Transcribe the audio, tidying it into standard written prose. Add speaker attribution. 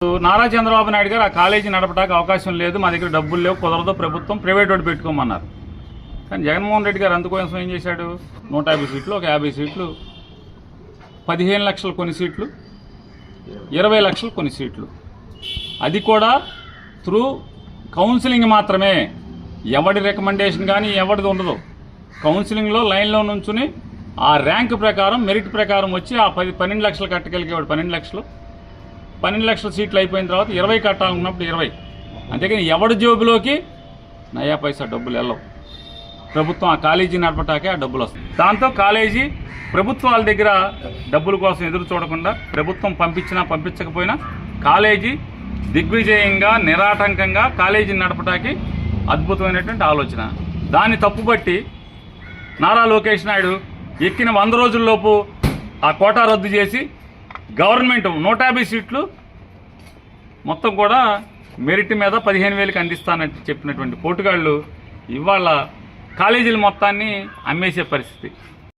Speaker 1: నారా చంద్రబాబు నాయుడు గారు ఆ కాలేజీ నడపడానికి అవకాశం లేదు, మా దగ్గర డబ్బులు లేవు, కుదరదు, ప్రభుత్వం ప్రైవేట్ వాడు పెట్టుకోమన్నారు. కానీ జగన్మోహన్ రెడ్డి గారు అందుకోసం ఏం చేశాడు, 150 సీట్లు, ఒక 50 సీట్లు, 15 లక్షలు కొన్ని సీట్లు, 20 లక్షలు కొన్ని సీట్లు, అది కూడా త్రూ కౌన్సిలింగ్ మాత్రమే. ఎవడి రికమెండేషన్ కానీ ఎవరిది ఉండదు. కౌన్సిలింగ్లో లైన్లో నుంచుని ఆ ర్యాంక్ ప్రకారం, మెరిట్ ప్రకారం వచ్చి ఆ 12 లక్షలు కట్టగలిగేవాడు 12 లక్షల సీట్లు అయిపోయిన తర్వాత 20 కట్టాలనుకున్నప్పుడు 20. అంతేకాని ఎవడి జోబులోకి నయా పైసా డబ్బులు వెళ్ళవు. ప్రభుత్వం ఆ కాలేజీ నడపటాకే ఆ డబ్బులు వస్తాయి. దాంతో కాలేజీ ప్రభుత్వాల దగ్గర డబ్బుల కోసం ఎదురు చూడకుండా, ప్రభుత్వం పంపించినా పంపించకపోయినా కాలేజీ దిగ్విజయంగా నిరాటంకంగా కాలేజీని నడపటానికి అద్భుతమైనటువంటి ఆలోచన. దాన్ని తప్పుబట్టి నారా లోకేష్ నాయుడు ఎక్కిన 100 రోజుల్లోపు ఆ కోటా రద్దు చేసి గవర్నమెంట్ 150 సీట్లు మొత్తం కూడా మెరిట్ మీద 15,000కి అందిస్తానని చెప్పినటువంటి పోటుగాళ్ళు ఇవాళ కాలేజీల మొత్తాన్ని అమ్మేసే పరిస్థితి.